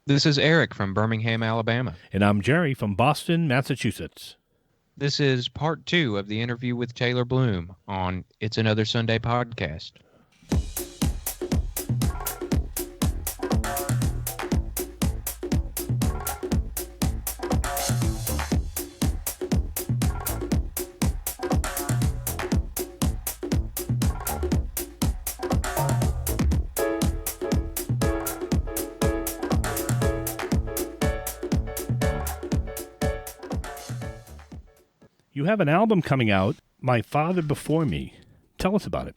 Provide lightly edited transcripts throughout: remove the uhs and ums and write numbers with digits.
This is Eric from Birmingham, Alabama. And I'm Jerry from Boston, Massachusetts. This is part two of the interview with Taylor Bloom on It's Another Sunday podcast. You have an album coming out, My Father Before Me. Tell us about it.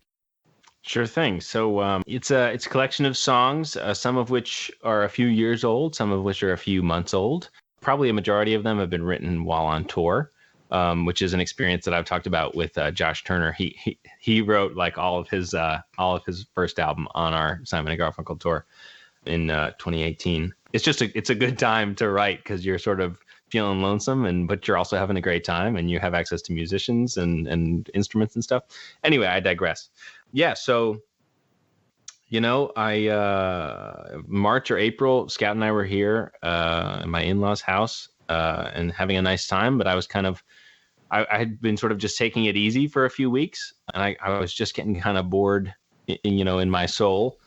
Sure thing. So it's a collection of songs, some of which are a few years old, some of which are a few months old. Probably a majority of them have been written while on tour, which is an experience that I've talked about with Josh Turner. He wrote like all of his first album on our Simon and Garfunkel tour in 2018. It's a good time to write because you're sort of feeling lonesome but you're also having a great time and you have access to musicians and instruments and stuff. Anyway, I digress. Yeah, so I March or April, Scout and I were here in my in-laws' house and having a nice time, but I was I had been sort of just taking it easy for a few weeks, and I was just getting kind of bored in my soul.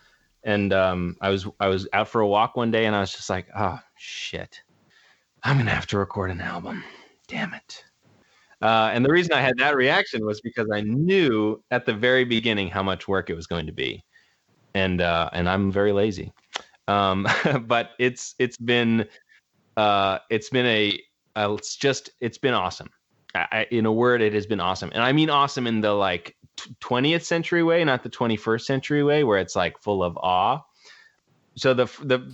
And I was out for a walk one day and I was just like, oh shit, I'm going to have to record an album. Damn it. And the reason I had that reaction was because I knew at the very beginning how much work it was going to be. And I'm very lazy. But it's been awesome. In a word, it has been awesome. And I mean awesome in the like 20th century way, not the 21st century way where it's like full of awe. So the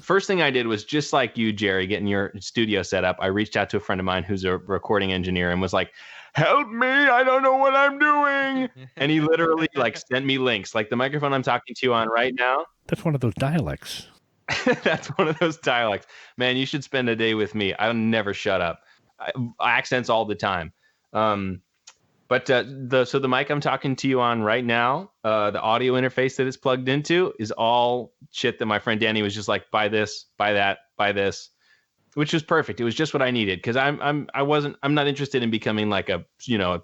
first thing I did was just like you, Jerry, getting your studio set up. I reached out to a friend of mine who's a recording engineer and was like, help me, I don't know what I'm doing. And he literally like sent me links, like the microphone I'm talking to you on right now. That's one of those dialects. That's one of those dialects. Man, you should spend a day with me. I'll never shut up. Accents all the time. But the mic I'm talking to you on right now, the audio interface that it's plugged into is all shit that my friend Danny was just like, buy this, buy that, buy this, which was perfect. It was just what I needed because I'm not interested in becoming like a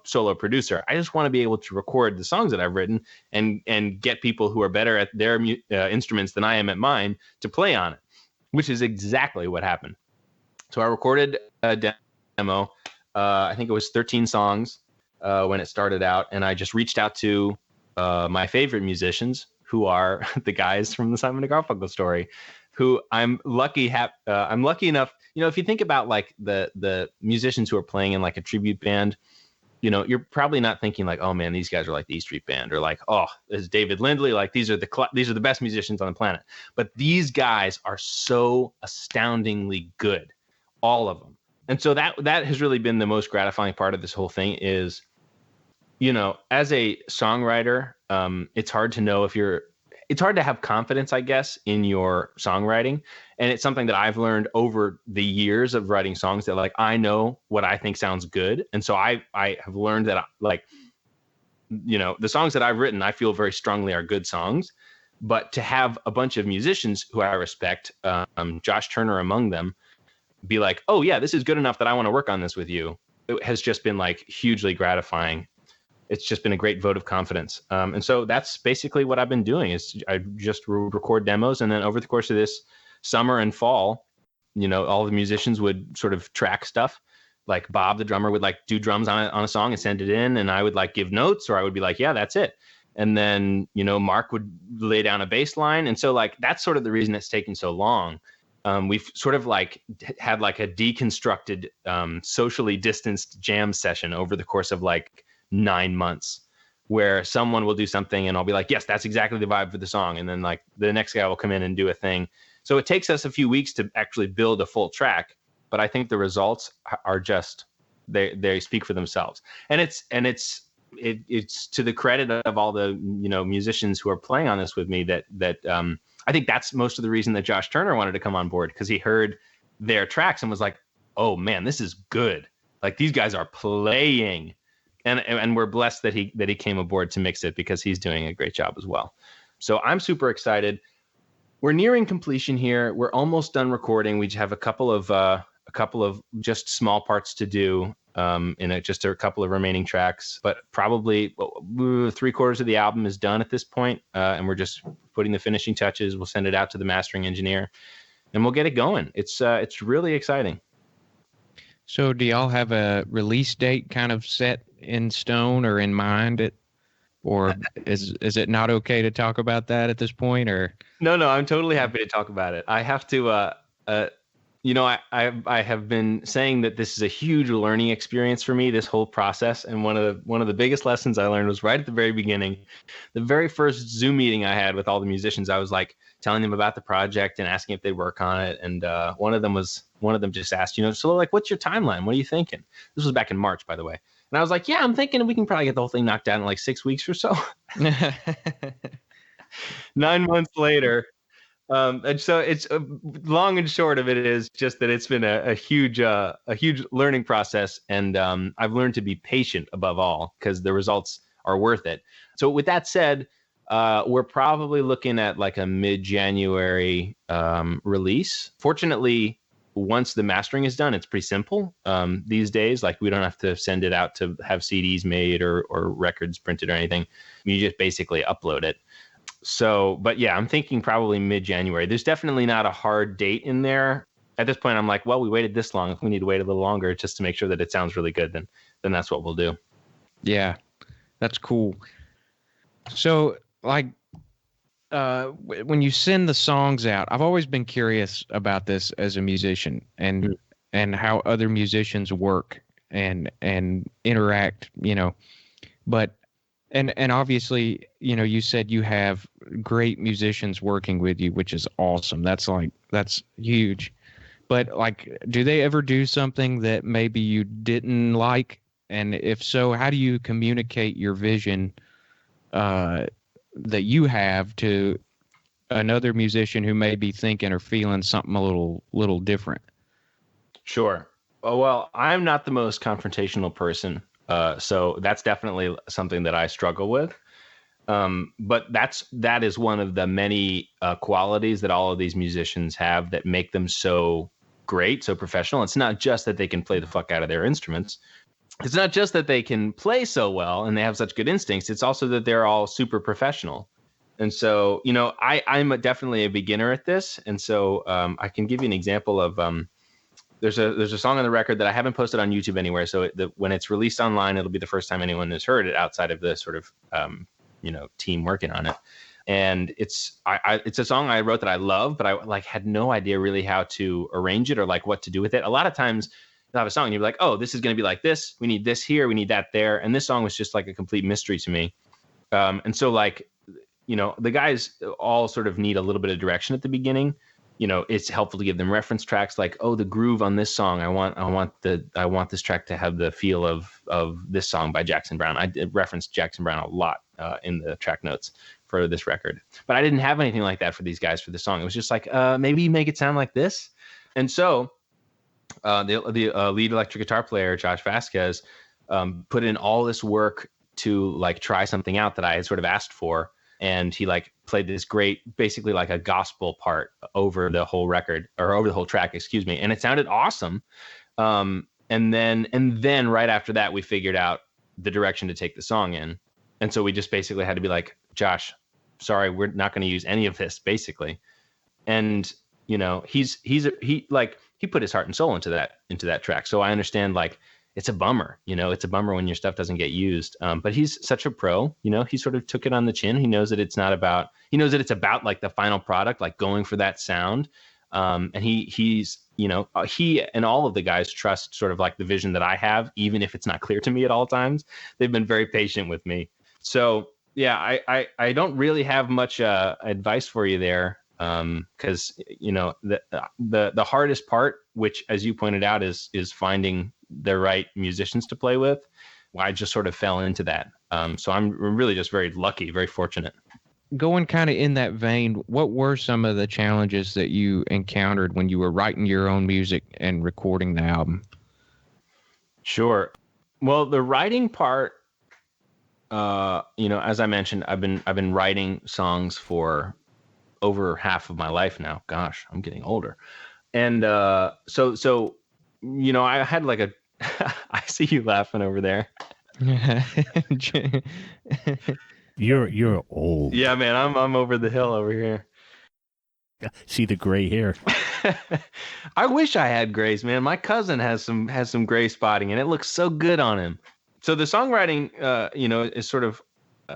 solo producer. I just want to be able to record the songs that I've written and get people who are better at their instruments than I am at mine to play on it, which is exactly what happened. So I recorded a demo. I think it was 13 songs. When it started out, and I just reached out to my favorite musicians, who are the guys from the Simon and Garfunkel story, who I'm lucky enough. If you think about like the musicians who are playing in like a tribute band, you're probably not thinking like, oh man, these guys are like the E Street Band, or like, oh, this is David Lindley. Like these are the best musicians on the planet. But these guys are so astoundingly good, all of them. And so that has really been the most gratifying part of this whole thing is, as a songwriter, it's hard to know it's hard to have confidence, I guess, in your songwriting. And it's something that I've learned over the years of writing songs that like, I know what I think sounds good. And so I have learned that the songs that I've written, I feel very strongly are good songs. But to have a bunch of musicians who I respect, Josh Turner among them, be like, oh yeah, this is good enough that I want to work on this with you. It has just been like hugely gratifying. It's just been a great vote of confidence. And so that's basically what I've been doing is I just record demos. And then over the course of this summer and fall, all the musicians would sort of track stuff. Like Bob, the drummer, would like do drums on a song and send it in. And I would like give notes, or I would be like, yeah, that's it. And then, Mark would lay down a bass line. And so like, that's sort of the reason it's taken so long. We've sort of like had like a deconstructed, socially distanced jam session over the course of like 9 months, where someone will do something and I'll be like, yes, that's exactly the vibe for the song. And then like the next guy will come in and do a thing. So it takes us a few weeks to actually build a full track, but I think the results are just, they speak for themselves. And it's to the credit of all the, musicians who are playing on this with me that I think that's most of the reason that Josh Turner wanted to come on board, because he heard their tracks and was like, oh man, this is good. Like these guys are playing. And we're blessed that he came aboard to mix it, because he's doing a great job as well. So I'm super excited. We're nearing completion here. We're almost done recording. We have a couple of just small parts to do just a couple of remaining tracks, but probably 3/4 of the album is done at this point, and we're just putting the finishing touches. We'll send it out to the mastering engineer, and we'll get it going. It's really exciting. So do y'all have a release date kind of set in stone or in mind? Or is it not okay to talk about that at this point? Or No, I'm totally happy to talk about it. I have to, I have been saying that this is a huge learning experience for me, this whole process. And one of the biggest lessons I learned was right at the very beginning. The very first Zoom meeting I had with all the musicians, I was like telling them about the project and asking if they'd work on it. And one of them just asked, so like, what's your timeline? What are you thinking? This was back in March, by the way. And I was like, yeah, I'm thinking we can probably get the whole thing knocked out in like 6 weeks or so. 9 months later. And so it's long and short of it is just that it's been a huge learning process. And I've learned to be patient above all, because the results are worth it. So with that said, we're probably looking at like a mid-January release. Fortunately, once the mastering is done, it's pretty simple these days. Like, we don't have to send it out to have CDs made or records printed or anything. You just basically upload it. So, but yeah, I'm thinking probably mid-January. There's definitely not a hard date in there. At this point, I'm like, well, we waited this long. If we need to wait a little longer just to make sure that it sounds really good, then that's what we'll do. Yeah, that's cool. So, like, when you send the songs out, I've always been curious about this as a musician, and how other musicians work and interact, but and obviously, you said you have great musicians working with you, which is awesome. That's huge. But like, do they ever do something that maybe you didn't like? And if so, how do you communicate your vision that you have to another musician who may be thinking or feeling something a little different? Sure. Oh, well, I'm not the most confrontational person, so that's definitely something that I struggle with. But that is one of the many qualities that all of these musicians have that make them so great, so professional. It's not just that they can play the fuck out of their instruments. It's not just that they can play so well and they have such good instincts. It's also that they're all super professional. And so, I'm definitely a beginner at this. And so I can give you an example of there's a song on the record that I haven't posted on YouTube anywhere. So when it's released online, it'll be the first time anyone has heard it outside of the sort of, team working on it. And it's a song I wrote that I love, but I had no idea really how to arrange it or like what to do with it. A lot of times you'll have a song and you're like, oh, this is going to be like this. We need this here. We need that there. And this song was just like a complete mystery to me. And so the guys all sort of need a little bit of direction at the beginning. It's helpful to give them reference tracks like, oh, the groove on this song. I want this track to have the feel of this song by Jackson Browne. I did reference Jackson Browne a lot in the track notes for this record, but I didn't have anything like that for these guys for the song. It was just like, maybe make it sound like this. And so the lead electric guitar player, Josh Vasquez, put in all this work to like try something out that I had sort of asked for. And he like played this great, basically like a gospel part over the whole record, or over the whole track, excuse me. And it sounded awesome. And then right after that, we figured out the direction to take the song in. And so we just basically had to be like, Josh, sorry, we're not going to use any of this, basically. And he put his heart and soul into that track. So I understand, like, it's a bummer, it's a bummer when your stuff doesn't get used. But he's such a pro, he sort of took it on the chin. He knows that it's about like the final product, like going for that sound. And he and all of the guys trust sort of like the vision that I have, even if it's not clear to me at all times. They've been very patient with me. So yeah, I don't really have much advice for you there. Because the hardest part, which as you pointed out, is finding the right musicians to play with. I just sort of fell into that. So I'm really just very lucky, very fortunate. Going kind of in that vein, what were some of the challenges that you encountered when you were writing your own music and recording the album? Sure. Well, the writing part, as I mentioned, I've been writing songs for over half of my life now. Gosh, I'm getting older. And so I had like a I see you laughing over there. You're old. Yeah, man, I'm over the hill over here. See the gray hair. I wish I had grays, man. My cousin has some gray spotting, and it looks so good on him. So the songwriting, is sort of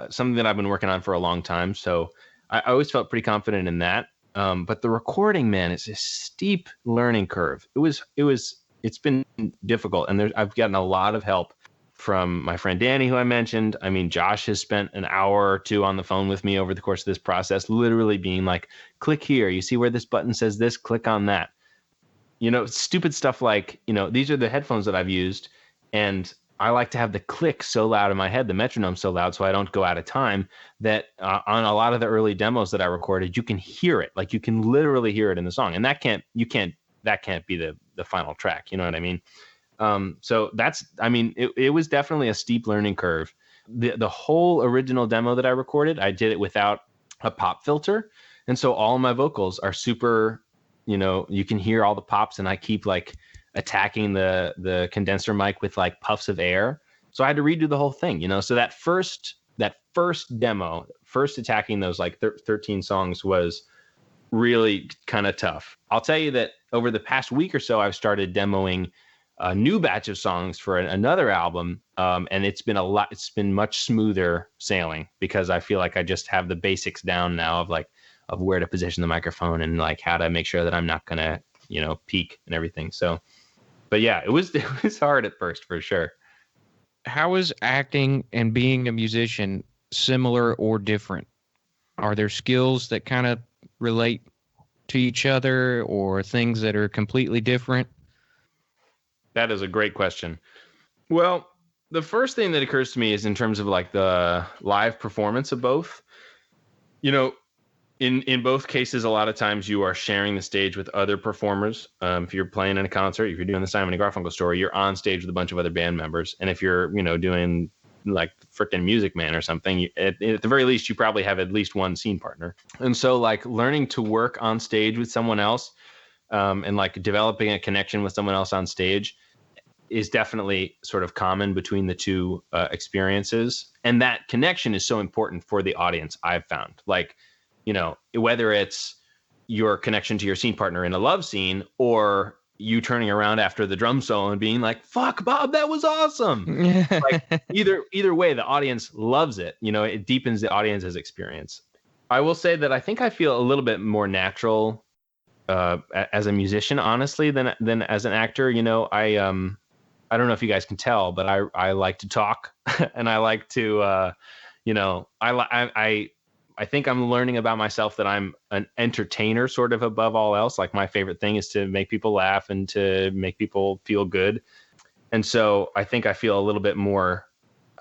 something that I've been working on for a long time. So I always felt pretty confident in that. But the recording, man, it's a steep learning curve. It's been difficult, and I've gotten a lot of help from my friend Danny, who I mentioned. I mean, Josh has spent an hour or two on the phone with me over the course of this process, literally being like, click here. You see where this button says this? Click on that. Stupid stuff like, these are the headphones that I've used, and I like to have the click so loud in my head, the metronome so loud, so I don't go out of time, that on a lot of the early demos that I recorded, you can hear it. Like, you can literally hear it in the song. And that can't be the final track. You know what I mean? So it was definitely a steep learning curve. The whole original demo that I recorded, I did it without a pop filter. And so all my vocals are super, you can hear all the pops, and I keep like attacking the condenser mic with like puffs of air. So I had to redo the whole thing, so that first demo, attacking those like 13 songs was really kind of tough. I'll tell you that over the past week or so, I've started demoing a new batch of songs for another album. And it's been much smoother sailing, because I feel like I just have the basics down now of where to position the microphone and like how to make sure that I'm not going to, peak and everything. So, but yeah, it was hard at first for sure. How is acting and being a musician similar or different? Are there skills that kind of relate to each other, or things that are completely different? That is a great question. Well, the first thing that occurs to me is in terms of like the live performance of both. In both cases, a lot of times you are sharing the stage with other performers. If you're playing in a concert, if you're doing the Simon & Garfunkel story, you're on stage with a bunch of other band members. And if you're, doing like frickin' Music Man or something, at the very least, you probably have at least one scene partner. And so like learning to work on stage with someone else, and like developing a connection with someone else on stage is definitely sort of common between the two experiences. And that connection is so important for the audience, I've found. Like, whether it's your connection to your scene partner in a love scene, or you turning around after the drum solo and being like, fuck, Bob, that was awesome. Like, either way, the audience loves it. It deepens the audience's experience. I will say that I think I feel a little bit more natural as a musician, honestly, than as an actor. I don't know if you guys can tell, but I like to talk and I like to, I think I'm learning about myself that I'm an entertainer sort of above all else. Like, my favorite thing is to make people laugh and to make people feel good. And so I think I feel a little bit more,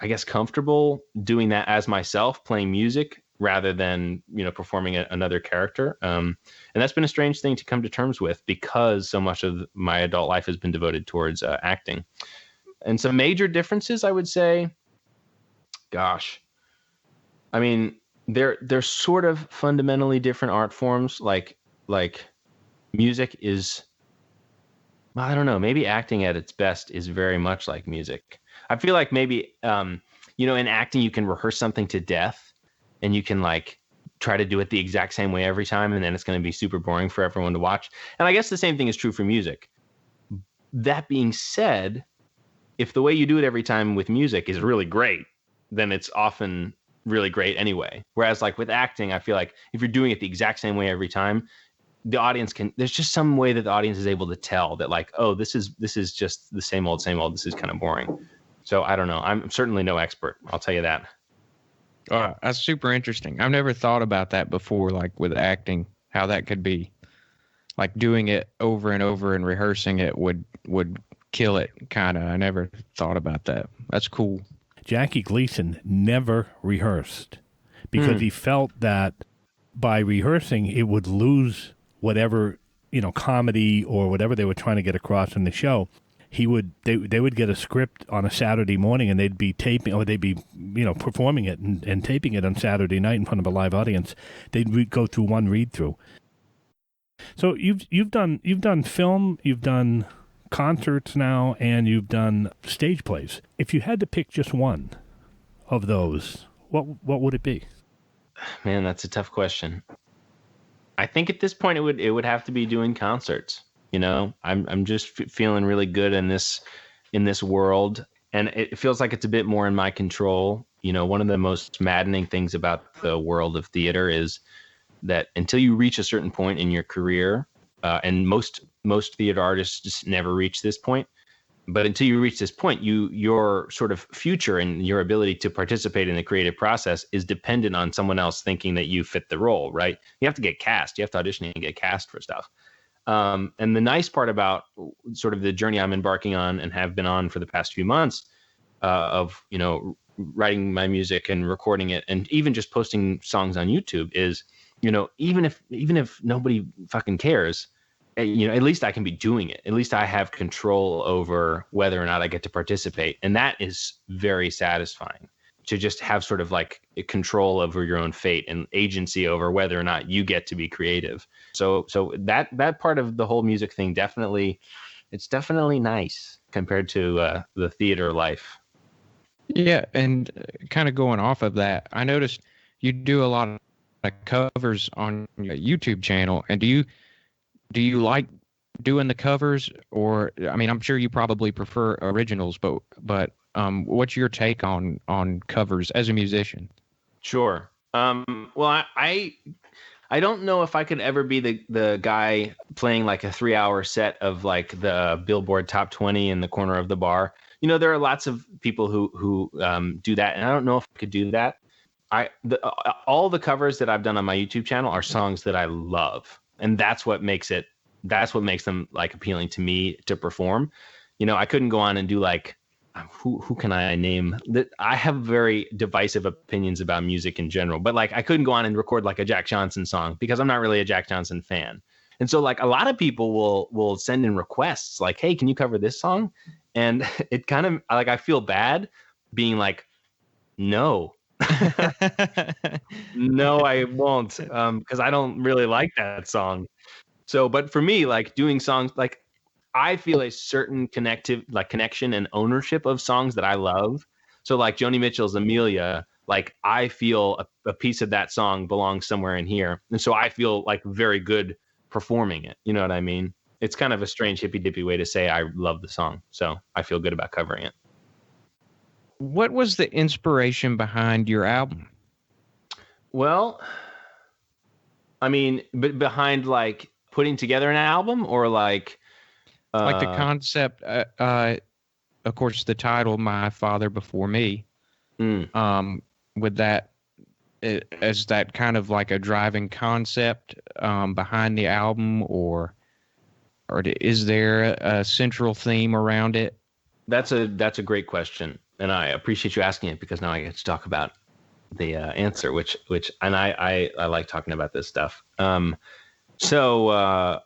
I guess, comfortable doing that as myself, playing music rather than, performing another character. And that's been a strange thing to come to terms with, because so much of my adult life has been devoted towards acting. And some major differences, I would say, gosh, I mean, they're sort of fundamentally different art forms. Like music is, I don't know, maybe acting at its best is very much like music. I feel like maybe, in acting, you can rehearse something to death, and you can like try to do it the exact same way every time, and then it's going to be super boring for everyone to watch. And I guess the same thing is true for music. That being said, if the way you do it every time with music is really great, then it's often really great anyway. Whereas like with acting, I feel like if you're doing it the exact same way every time, the audience there's just some way that the audience is able to tell that like, oh, this is just the same old, this is kind of boring. So I don't know. I'm certainly no expert, I'll tell you that. That's super interesting. I've never thought about that before, like with acting, how that could be. Like doing it over and over and rehearsing it would kill it, kind of. I never thought about that. That's cool. Jackie Gleason never rehearsed because he felt that by rehearsing, it would lose whatever, comedy or whatever they were trying to get across in the show. they would get a script on a Saturday morning, and they'd be taping, or they'd be performing it and taping it on Saturday night in front of a live audience. They'd go through one read through. So you've done film, you've done concerts now, and you've done stage plays. If you had to pick just one of those, what would it be? Man, that's a tough question. I think at this point it would have to be doing concerts. I'm just feeling really good in this world, and it feels like it's a bit more in my control. One of the most maddening things about the world of theater is that until you reach a certain point in your career, and most theater artists just never reach this point. But until you reach this point, your sort of future and your ability to participate in the creative process is dependent on someone else thinking that you fit the role, right? You have to get cast. You have to audition and get cast for stuff. And the nice part about sort of the journey I'm embarking on and have been on for the past few months of writing my music and recording it, and even just posting songs on YouTube is, even if nobody fucking cares, at least I can be doing it. At least I have control over whether or not I get to participate. And that is very satisfying, to just have sort of like a control over your own fate and agency over whether or not you get to be creative. So that part of the whole music thing, it's definitely nice compared to the theater life. Yeah. And kind of going off of that, I noticed you do a lot of covers on your YouTube channel. And do you like doing the covers, or, I mean, I'm sure you probably prefer originals, but what's your take on covers as a musician? Sure. Well, I don't know if I could ever be the guy playing like a 3-hour set of like the Billboard Top 20 in the corner of the bar. There are lots of people who do that, and I don't know if I could do that. All the covers that I've done on my YouTube channel are songs that I love. And that's what makes them like appealing to me to perform. I couldn't go on and do like, who can I name that? I have very divisive opinions about music in general, but like I couldn't go on and record like a Jack Johnson song because I'm not really a Jack Johnson fan. And so like a lot of people will send in requests like, hey, can you cover this song? And it kind of like, I feel bad being like, no. No, I won't, because I don't really like that song. So, but for me, like doing songs, like I feel a certain connection and ownership of songs that I love. So like Joni Mitchell's Amelia, like I feel a piece of that song belongs somewhere in here. And so I feel like very good performing it. You know what I mean? It's kind of a strange hippy dippy way to say I love the song. So I feel good about covering it. What was the inspiration behind your album? Well, I mean, but behind like putting together an album, or like the concept, of course, the title, My Father Before Me, with that, as that kind of like a driving concept behind the album, or is there a central theme around it? That's a great question. And I appreciate you asking it, because now I get to talk about the answer, which and I like talking about this stuff. So I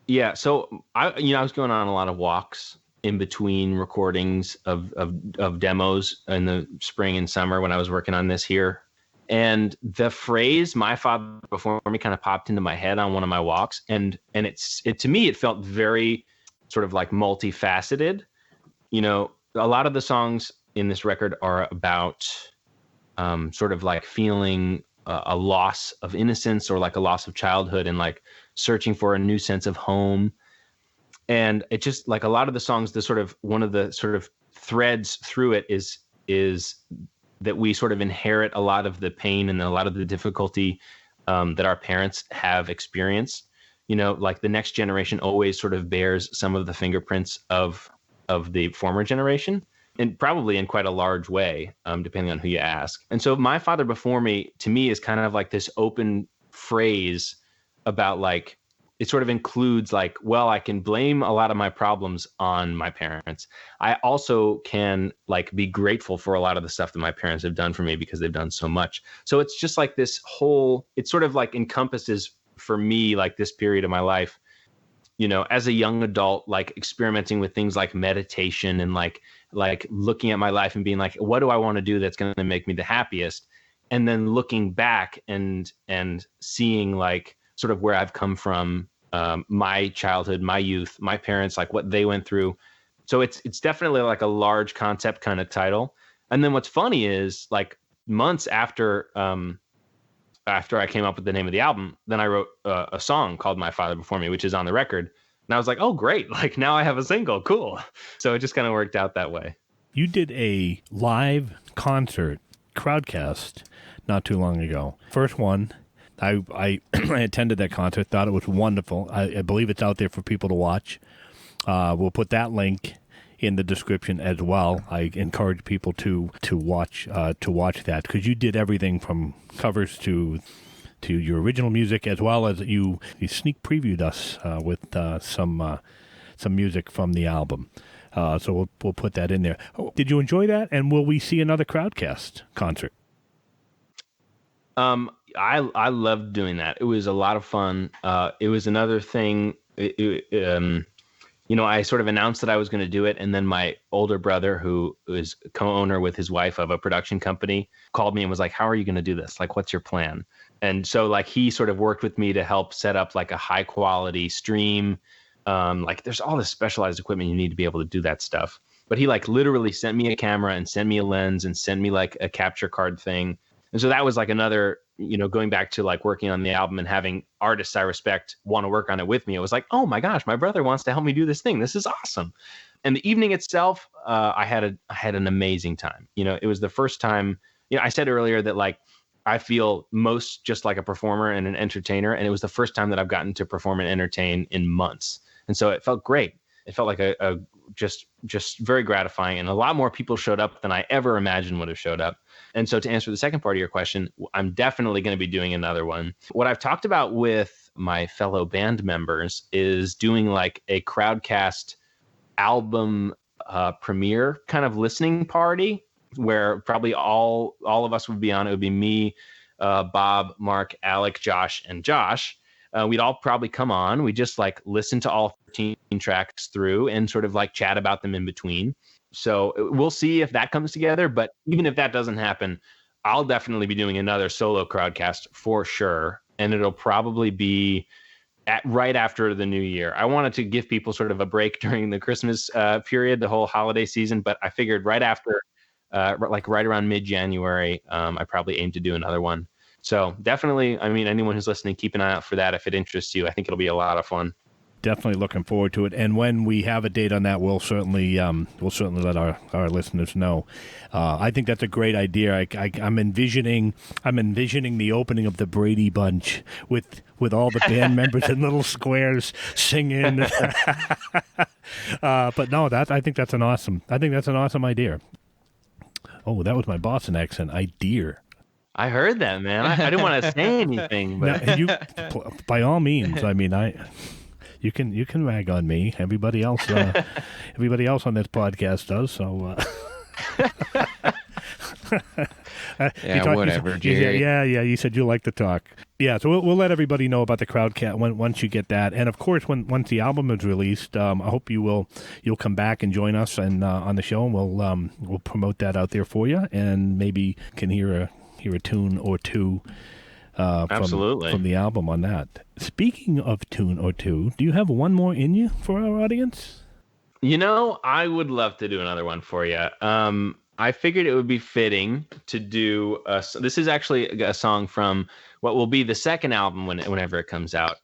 was going on a lot of walks in between recordings of demos in the spring and summer when I was working on this here. And the phrase "My Father Before Me" kind of popped into my head on one of my walks. And it to me, it felt very sort of like multifaceted. A lot of the songs in this record are about sort of like feeling a loss of innocence, or like a loss of childhood, and like searching for a new sense of home. And it just like a lot of the songs, one of the sort of threads through it is that we sort of inherit a lot of the pain and a lot of the difficulty that our parents have experienced. Like the next generation always sort of bears some of the fingerprints of the former generation, and probably in quite a large way, depending on who you ask. And so "My Father Before Me" to me is kind of like this open phrase about like, it sort of includes like, well, I can blame a lot of my problems on my parents. I also can like be grateful for a lot of the stuff that my parents have done for me, because they've done so much. So it's just like this whole, it sort of like encompasses for me, like this period of my life, as a young adult, like experimenting with things like meditation and like looking at my life and being like, what do I want to do that's going to make me the happiest? And then looking back and seeing like sort of where I've come from, my childhood, my youth, my parents, like what they went through. So it's definitely like a large concept kind of title. And then what's funny is like months after I came up with the name of the album, then I wrote a song called My Father Before Me, which is on the record. And I was like, oh, great. Like now I have a single. Cool. So it just kind of worked out that way. You did a live concert crowdcast not too long ago. First one, I I attended that concert, thought it was wonderful. I believe it's out there for people to watch. We'll put that link in the description as well. I encourage people to watch that, because you did everything from covers to your original music, as well as you sneak previewed us with some music from the album. So we'll put that in there. Did you enjoy that? And will we see another Crowdcast concert? I loved doing that. It was a lot of fun. It was another thing. I sort of announced that I was going to do it, and then my older brother, who is co-owner with his wife of a production company, called me and was like, "How are you going to do this? Like, what's your plan?" And so, like, he sort of worked with me to help set up like a high quality stream. Like, there's all this specialized equipment you need to be able to do that stuff. But he like literally sent me a camera and sent me a lens and sent me like a capture card thing. And so that was like another, going back to like working on the album and having artists I respect want to work on it with me. It was like, oh my gosh, my brother wants to help me do this thing. This is awesome. And the evening itself, I had an amazing time. It was the first time, I said earlier that like, I feel most just like a performer and an entertainer. And it was the first time that I've gotten to perform and entertain in months. And so it felt great. It felt like a just very gratifying, and a lot more people showed up than I ever imagined would have showed up. And so to answer the second part of your question, I'm definitely going to be doing another one. What I've talked about with my fellow band members is doing like a Crowdcast album premiere kind of listening party, where probably all of us would be on. It would be me, Bob, Mark, Alec, Josh, and Josh. We'd all probably come on. We just like listen to all 13 tracks through and sort of like chat about them in between. So we'll see if that comes together. But even if that doesn't happen, I'll definitely be doing another solo Crowdcast for sure. And it'll probably be right after the new year. I wanted to give people sort of a break during the Christmas period, the whole holiday season. But I figured right after, like right around mid-January, I probably aim to do another one. So definitely, I mean, anyone who's listening, keep an eye out for that if it interests you. I think it'll be a lot of fun. Definitely looking forward to it. And when we have a date on that, we'll certainly let our listeners know. I think that's a great idea. I'm envisioning the opening of the Brady Bunch with all the band members in little squares singing. But no, I think that's an awesome idea. Oh, that was my Boston accent. Idea. I heard that, man. I didn't want to say anything, but now, by all means, I mean, you can rag on me. Everybody else on this podcast does. So, whatever, Jerry. Yeah. You said you like to talk. Yeah, so we'll let everybody know about the Crowdcast once you get that, and of course, once the album is released, I hope you'll come back and join us and on the show, and we'll promote that out there for you, and maybe can hear a tune or two absolutely from the album on that. Speaking of tune or two, do you have one more in you for our audience? I would love to do another one for you. I figured it would be fitting to do this is actually a song from what will be the second album whenever it comes out.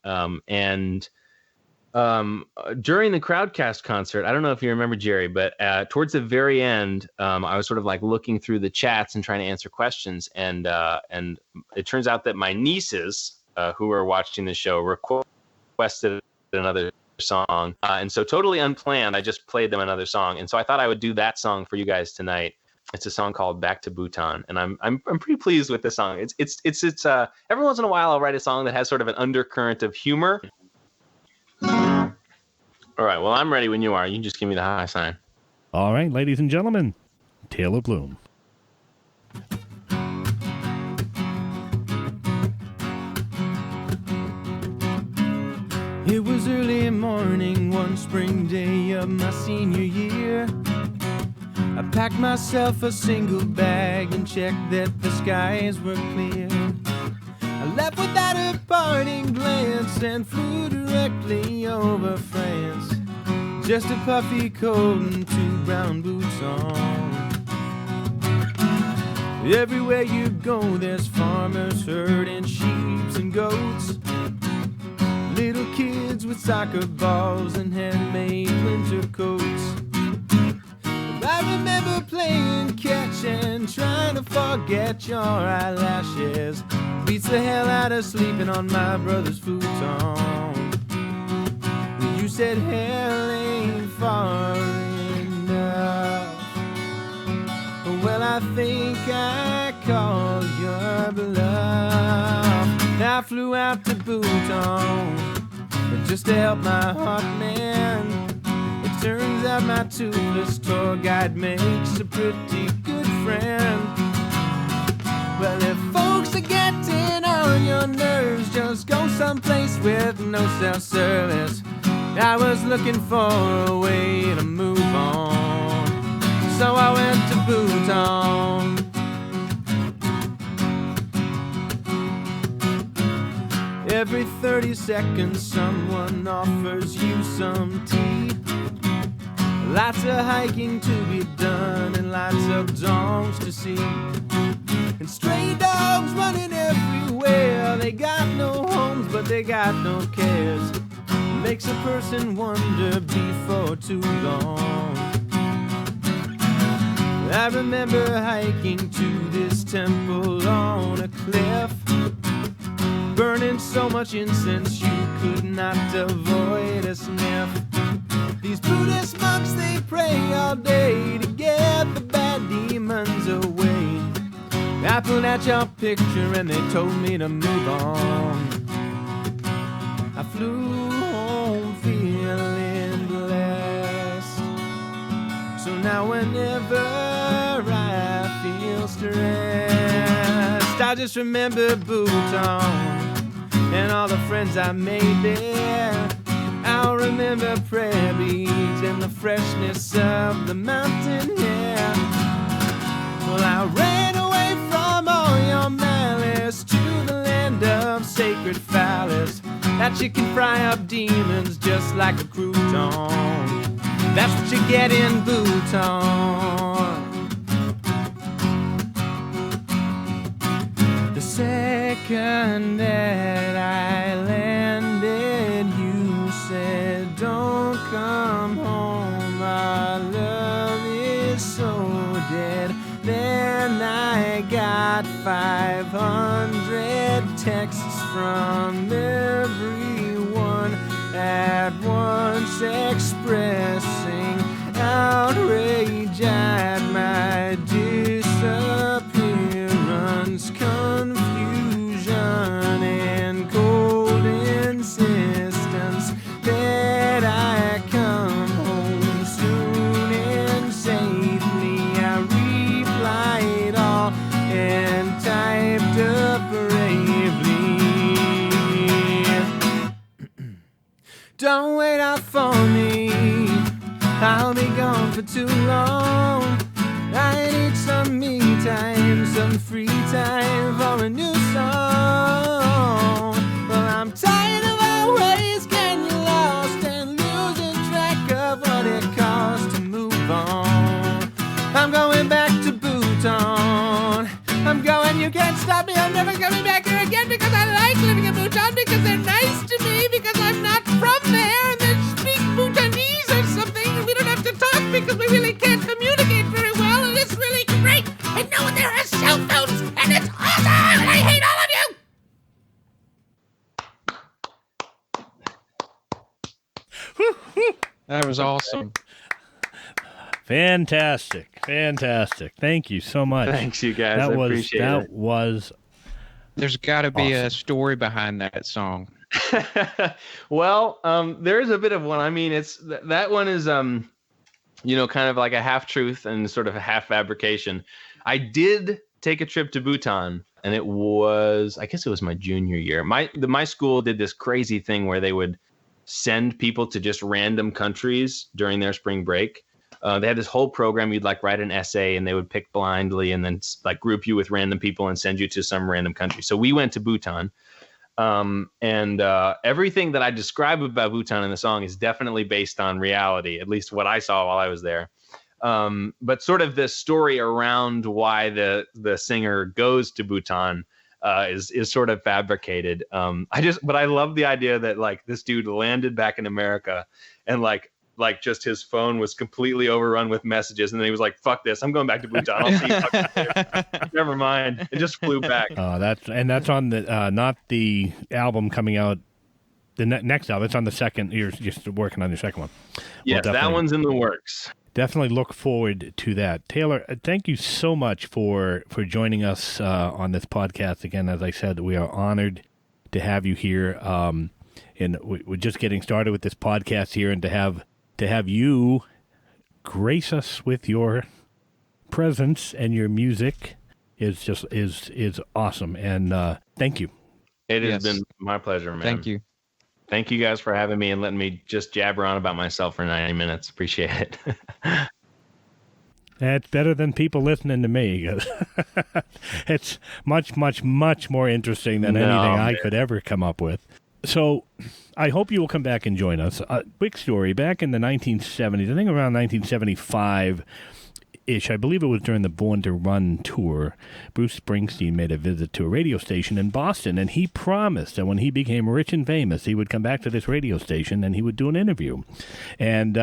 During the Crowdcast concert, I don't know if you remember, Jerry, but towards the very end, I was sort of like looking through the chats and trying to answer questions. And it turns out that my nieces, who were watching the show, requested another song. And so totally unplanned, I just played them another song. And so I thought I would do that song for you guys tonight. It's a song called Back to Bhutan. And I'm pretty pleased with the song. It's every once in a while I'll write a song that has sort of an undercurrent of humor. All right, well, I'm ready when you are. You can just give me the high sign. All right, ladies and gentlemen, Taylor Bloom. It was early in morning, one spring day of my senior year, I packed myself a single bag and checked that the skies were clear. I left without a parting glance and flew directly over France. Just a puffy coat and 2 brown boots on. Everywhere you go, there's farmers herding sheep and goats. Little kids with soccer balls and handmade winter coats. I remember playing catch and trying to forget your eyelashes. Beats the hell out of sleeping on my brother's futon. You said hell ain't far enough. Well, I think I called your bluff. I flew out to Bhutan just to help my heart man. It turns out my toothless tour guide makes a pretty good friend. Well, if folks are getting on your nerves, just go someplace with no self-service. I was looking for a way to move on, so I went to Bhutan. Every 30 seconds someone offers you some tea. Lots of hiking to be done and lots of dogs to see. And stray dogs running everywhere. They got no homes but they got no cares. Makes a person wonder before too long. I remember hiking to this temple on a cliff, burning so much incense you could not avoid a sniff. These Buddhist monks, they pray all day to get the bad demons away. I pulled out your picture and they told me to move on. I flew home feeling blessed. So now whenever I feel stressed, I just remember Bhutan and all the friends I made there. I'll remember prayer beads and the freshness of the mountain air. Well, I ran away from all your malice to the land of sacred phallus. That you can fry up demons just like a crouton. That's what you get in Bhutan. The second that I landed, you said, don't come home, our love is so dead. Then I got 500 texts from everyone at once expressing outrage at my disappearance, confusion and cold insistence that I come home soon and safely. I replied all and typed up bravely. Don't wait out for me, I'll be gone for too long. I need some me time, some free time for a new song. Well, I'm tired of always getting lost and losing track of what it costs to move on. I'm going back to Bhutan. I'm going, you can't stop me, I'm never coming back here again because I like living in Bhutan, because they're nice to me, because I'm not from there and they speak Bhutanese or something, and we don't have to talk because we really can't communicate very well, and it's really great. And no one there has cell phones, and it's awesome, and I hate all of you. That was awesome. Fantastic. Thank you so much. Thanks, you guys. I appreciate it. That was There's got to be awesome. a story behind that song. Well, there is a bit of one. I mean, it's that one is kind of like a half truth and sort of a half fabrication. I did take a trip to Bhutan, and I guess it was my junior year. My school did this crazy thing where they would send people to just random countries during their spring break. They had this whole program. You'd like write an essay and they would pick blindly and then like group you with random people and send you to some random country. So we went to Bhutan. And everything that I describe about Bhutan in the song is definitely based on reality, at least what I saw while I was there. But sort of the story around why the singer goes to Bhutan is sort of fabricated. But I love the idea that like this dude landed back in America and like just his phone was completely overrun with messages, and then he was like, "Fuck this, I'm going back to Bhutan. I'll see you later." Never mind, it just flew back. That's on the not the album coming out. The next album, it's on the second. You're just working on your second one. Yes, that one's in the works. Definitely look forward to that. Taylor, thank you so much for joining us on this podcast. Again, as I said, we are honored to have you here. And we're just getting started with this podcast here, and to have you grace us with your presence and your music is just is awesome. And thank you. It has been my pleasure, man. Thank you. Thank you guys for having me and letting me just jabber on about myself for 90 minutes. Appreciate it. It's better than people listening to me. It's much, much, much more interesting than anything I could ever come up with. So I hope you will come back and join us. Quick story. Back in the 1970s, I think around 1975-ish, I believe it was during the Born to Run tour, Bruce Springsteen made a visit to a radio station in Boston, and he promised that when he became rich and famous, he would come back to this radio station and he would do an interview. And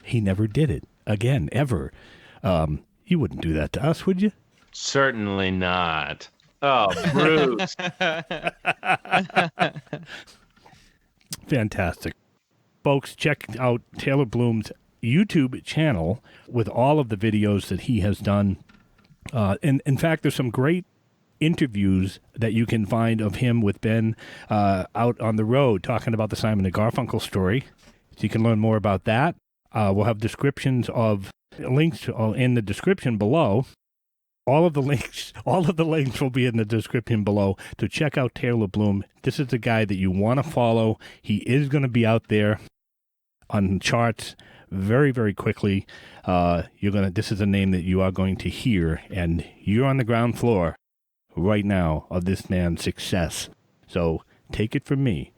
he never did it again, ever. You wouldn't do that to us, would you? Certainly not. Oh, Bruce. Fantastic. Folks, check out Taylor Bloom's YouTube channel with all of the videos that he has done. And in fact, there's some great interviews that you can find of him with Ben out on the road talking about the Simon and Garfunkel story. So you can learn more about that. We'll have descriptions of links in the description below. All of the links will be in the description below. So check out Taylor Bloom. This is the guy that you want to follow. He is going to be out there on charts very, very quickly. This is a name that you are going to hear, and you're on the ground floor right now of this man's success. So take it from me.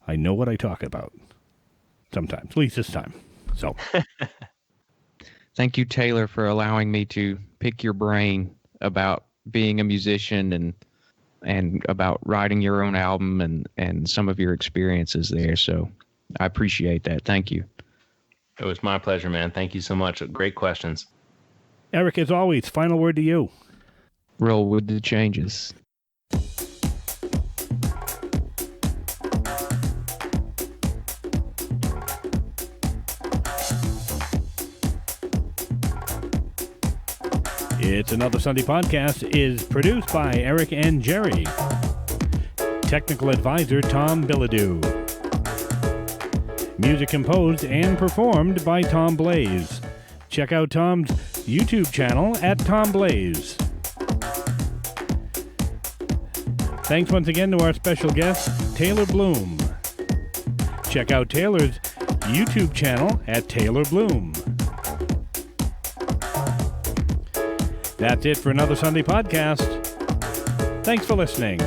I know what I talk about. Sometimes, at least this time. So. Thank you, Taylor, for allowing me to pick your brain about being a musician and about writing your own album and some of your experiences there. So I appreciate that. Thank you. It was my pleasure, man. Thank you so much. Great questions. Eric, as always, final word to you. Roll with the changes. It's Another Sunday Podcast is produced by Erich and Gerry. Technical advisor Tom Bilodeau. Music composed and performed by Tom Blaze. Check out Tom's YouTube channel at Tom Blaze. Thanks once again to our special guest, Taylor Bloom. Check out Taylor's YouTube channel at Taylor Bloom. That's it for Another Sunday Podcast. Thanks for listening.